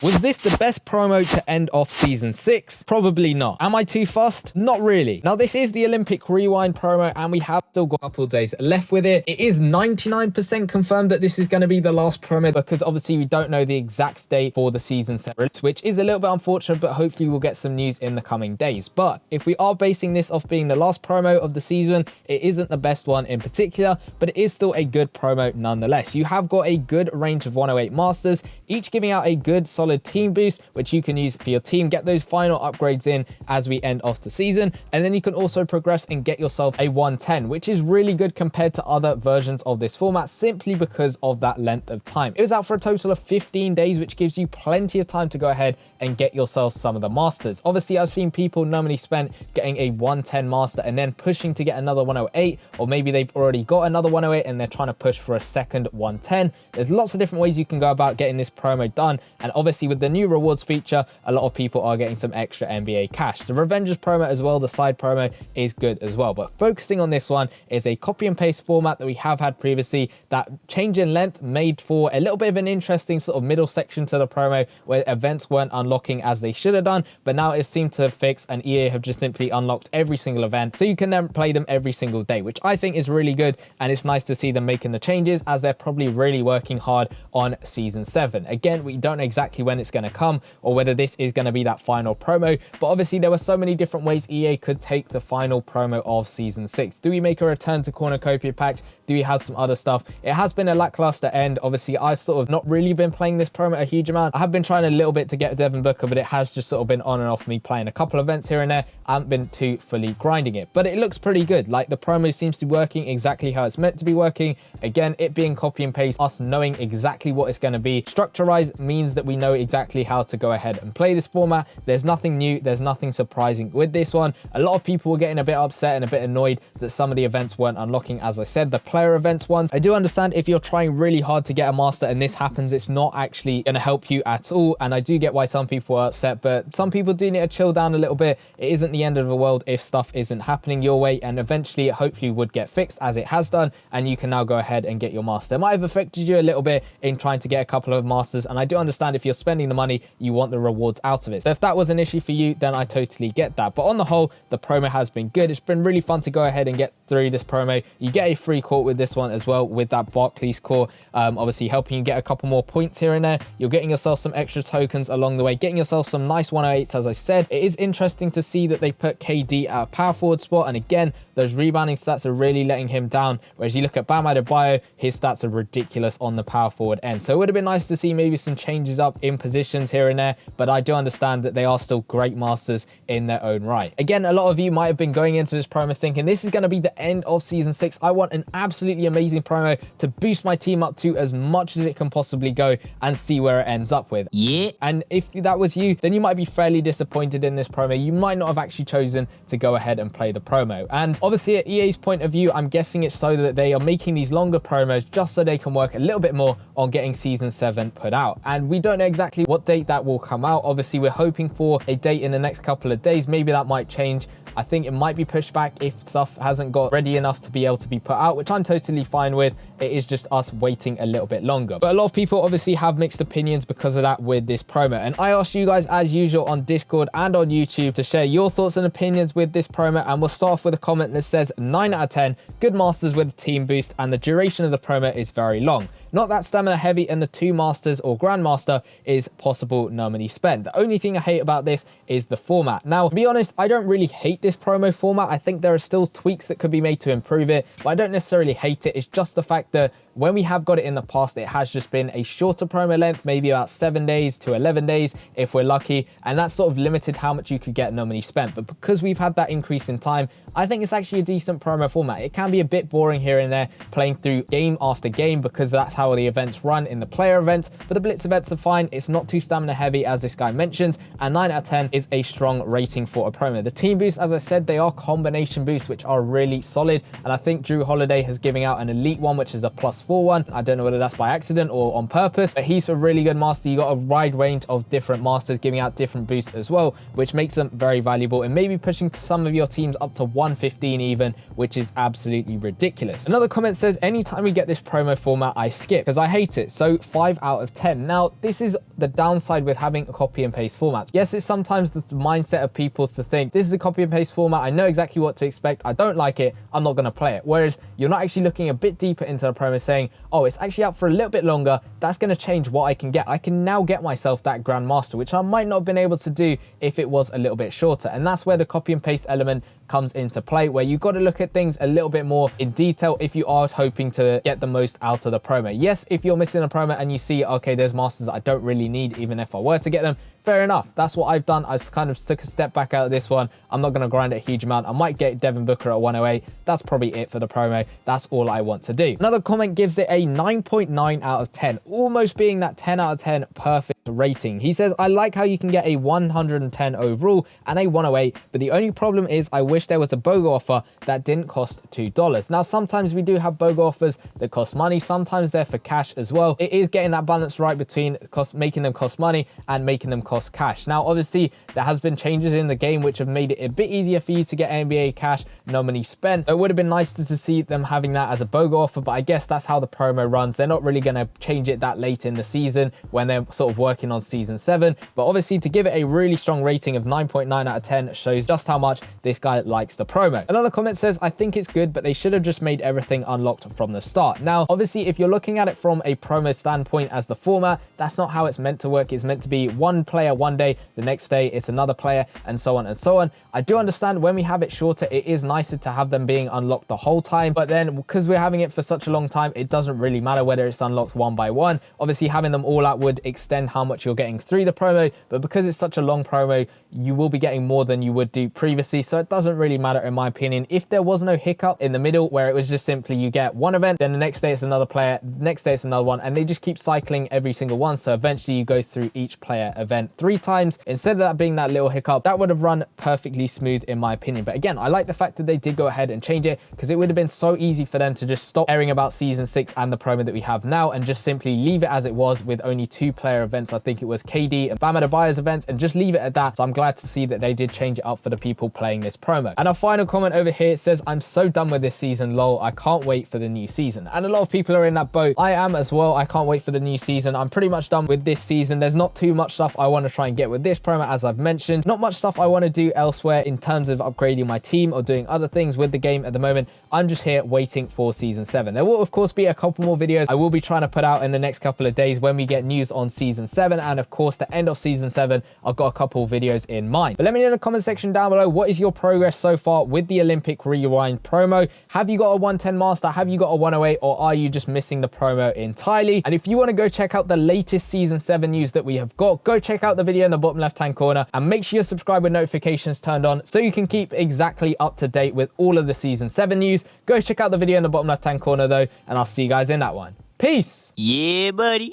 Was this the best promo to end off Season 6? Probably not. Am I too fussed? Not really. Now, this is the Olympic Rewind promo, and we have still got a couple of days left with it. It is 99% confirmed that this is going to be the last promo, because obviously we don't know the exact date for the Season 7, which is a little bit unfortunate, but hopefully we'll get some news in the coming days. But if we are basing this off being the last promo of the season, it isn't the best one in particular, but it is still a good promo nonetheless. You have got a good range of 108 Masters, each giving out a good solid team boost, which you can use for your team, get those final upgrades in as we end off the season, and then you can also progress and get yourself a 110, which is really good compared to other versions of this format, simply because of that length of time. It was out for a total of 15 days, which gives you plenty of time to go ahead and get yourself some of the masters. Obviously, I've seen people normally spend getting a 110 master and then pushing to get another 108, or maybe they've already got another 108 and they're trying to push for a second 110. There's lots of different ways you can go about getting this promo done, and obviously with the new rewards feature, a lot of people are getting some extra NBA cash. The Revengers promo as well, the side promo, is good as well, but focusing on this one is a copy and paste format that we have had previously. That change in length made for a little bit of an interesting sort of middle section to the promo where events weren't unlocking as they should have done, but now it seemed to fix, and EA have just simply unlocked every single event, so you can then play them every single day, which I think is really good, and it's nice to see them making the changes, as they're probably really working hard on Season 7. Again, we don't know exactly when it's going to come or whether this is going to be that final promo, but obviously there were so many different ways EA could take the final promo of Season 6. Do we make a return to cornucopia packs? Do we have some other stuff? It has been a lackluster end. Obviously, I've sort of not really been playing this promo a huge amount. I have been trying a little bit to get Devin Booker, but it has just sort of been on and off me playing a couple events here and there. I haven't been too fully grinding it, but it looks pretty good. Like, the promo seems to be working exactly how it's meant to be working. Again, it being copy and paste, us knowing exactly what it's going to be. Structurized means that we know exactly how to go ahead and play this format. There's nothing new, there's nothing surprising with this one. A lot of people were getting a bit upset and a bit annoyed that some of the events weren't unlocking. As I said, the player events ones, I do understand if you're trying really hard to get a master and this happens, it's not actually going to help you at all, and I do get why some people are upset, but some people do need to chill down a little bit. It isn't the end of the world if stuff isn't happening your way, and eventually it hopefully would get fixed, as it has done, and you can now go ahead and get your master. It might have affected you a little bit in trying to get a couple of masters, and I do understand if you're spending the money, you want the rewards out of it. So if that was an issue for you, then I totally get that. But on the whole, the promo has been good. It's been really fun to go ahead and get through this promo. You get a free core with this one as well, with that Barclays core, obviously helping you get a couple more points here and there. You're getting yourself some extra tokens along the way, getting yourself some nice 108s. As I said, it is interesting to see that they put KD at a power forward spot, and again, those rebounding stats are really letting him down, whereas you look at Bam Adebayo, his stats are ridiculous on the power forward end. So it would have been nice to see maybe some changes up in positions here and there, but I do understand that they are still great masters in their own right. Again, a lot of you might have been going into this promo thinking this is going to be the end of Season 6. I want an absolutely amazing promo to boost my team up to as much as it can possibly go and see where it ends up with. Yeah. And if that was you, then you might be fairly disappointed in this promo. You might not have actually chosen to go ahead and play the promo. And obviously at EA's point of view, I'm guessing it's so that they are making these longer promos just so they can work a little bit more on getting Season 7 put out. And we don't know exactly what date that will come out. Obviously, we're hoping for a date in the next couple of days. Maybe that might change. I think it might be pushed back if stuff hasn't got ready enough to be able to be put out, which I'm totally fine with. It is just us waiting a little bit longer. But a lot of people obviously have mixed opinions because of that with this promo. And I asked you guys, as usual, on Discord and on YouTube to share your thoughts and opinions with this promo. And we'll start off with a comment that says 9 out of 10, good masters with a team boost, and the duration of the promo is very long. Not that stamina heavy, and the 2 masters or grandmaster is possible normally spent. The only thing I hate about this is the format. Now, to be honest, I don't really hate this promo format. I think there are still tweaks that could be made to improve it, but I don't necessarily hate it. It's just the fact that when we have got it in the past, it has just been a shorter promo length, maybe about 7 days to 11 days if we're lucky, and that's sort of limited how much you could get normally spent. But because we've had that increase in time, I think it's actually a decent promo format. It can be a bit boring here and there, playing through game after game, because that's how the events run in the player events, but the blitz events are fine. It's not too stamina heavy, as this guy mentions, and 9 out of 10 is a strong rating for a promo. The team boosts, as I said, they are combination boosts, which are really solid, and I think Drew Holiday has given out an elite one, which is a plus asked for one. I don't know whether that's by accident or on purpose, but he's a really good master. You got a wide range of different masters giving out different boosts as well, which makes them very valuable and maybe pushing some of your teams up to 115 even, which is absolutely ridiculous. Another comment says, anytime we get this promo format, I skip because I hate it. So 5 out of 10. Now, this is the downside with having a copy and paste format. Yes, it's sometimes the mindset of people to think this is a copy and paste format. I know exactly what to expect. I don't like it. I'm not going to play it. Whereas you're not actually looking a bit deeper into the promo saying, oh, it's actually out for a little bit longer. That's going to change what I can get. I can now get myself that Grandmaster, which I might not have been able to do if it was a little bit shorter. And that's where the copy and paste element comes into play, where you've got to look at things a little bit more in detail if you are hoping to get the most out of the promo. Yes, if you're missing a promo and you see, okay, there's masters that I don't really need, even if I were to get them, fair enough. That's what I've done. I've kind of took a step back out of this one. I'm not going to grind it a huge amount. I might get Devin Booker at 108. That's probably it for the promo. That's all I want to do. Another comment gives it a 9.9 out of 10, almost being that 10 out of 10 perfect rating. He says, I like how you can get a 110 overall and a 108, but the only problem is I wish there was a BOGO offer that didn't cost $2. Now, sometimes we do have BOGO offers that cost money. Sometimes they're for cash as well. It is getting that balance right between making them cost money and making them cost cash. Now, obviously, there has been changes in the game which have made it a bit easier for you to get NBA cash, no money spent. It would have been nice to see them having that as a BOGO offer, but I guess that's how the promo runs. They're not really going to change it that late in the season when they're sort of working on season 7. But obviously, to give it a really strong rating of 9.9 out of 10 shows just how much this guy likes the promo. Another comment says, I think it's good, but they should have just made everything unlocked from the start. Now, obviously, if you're looking at it from a promo standpoint as the format, that's not how it's meant to work. It's meant to be one player one day, the next day it's another player, and so on and so on. I do understand when we have it shorter, it is nicer to have them being unlocked the whole time, but then because we're having it for such a long time, it doesn't really matter whether it's unlocked one by one. Obviously, having them all out would extend how much you're getting through the promo, but because it's such a long promo, you will be getting more than you would do previously, so it doesn't really matter in my opinion. If there was no hiccup in the middle where it was just simply you get one event, then the next day it's another player, the next day it's another one, and they just keep cycling every single one, so eventually you go through each player event 3 times instead of that being that little hiccup, that would have run perfectly smooth in my opinion. But again, I like the fact that they did go ahead and change it, because it would have been so easy for them to just stop airing about season 6 and the promo that we have now and just simply leave it as it was with only 2 player events. I think it was KD and Bam Adebayo's events, and just leave it at that. So I'm glad to see that they did change it up for the people playing this promo. And our final comment over here says, I'm so done with this season, lol. I can't wait for the new season. And a lot of people are in that boat. I am as well. I can't wait for the new season. I'm pretty much done with this season. There's not too much stuff I want to try and get with this promo, as I've mentioned. Not much stuff I want to do elsewhere in terms of upgrading my team or doing other things with the game at the moment. I'm just here waiting for season 7. There will of course be a couple more videos I will be trying to put out in the next couple of days when we get news on season 7, and of course the end of season 7 I've got a couple of videos in mind. But let me know in the comment section down below, what is your progress so far with the Olympic Rewind promo? Have you got a 110 master? Have you got a 108, or are you just missing the promo entirely? And if you want to go check out the latest season 7 news that we have got, go check out the video in the bottom left hand corner and make sure you're subscribed with notifications turned on so you can keep exactly up to date with all of the season 7 news. Go check out the video in the bottom left hand corner though, and I'll see you guys in that one. Peace. Yeah, buddy.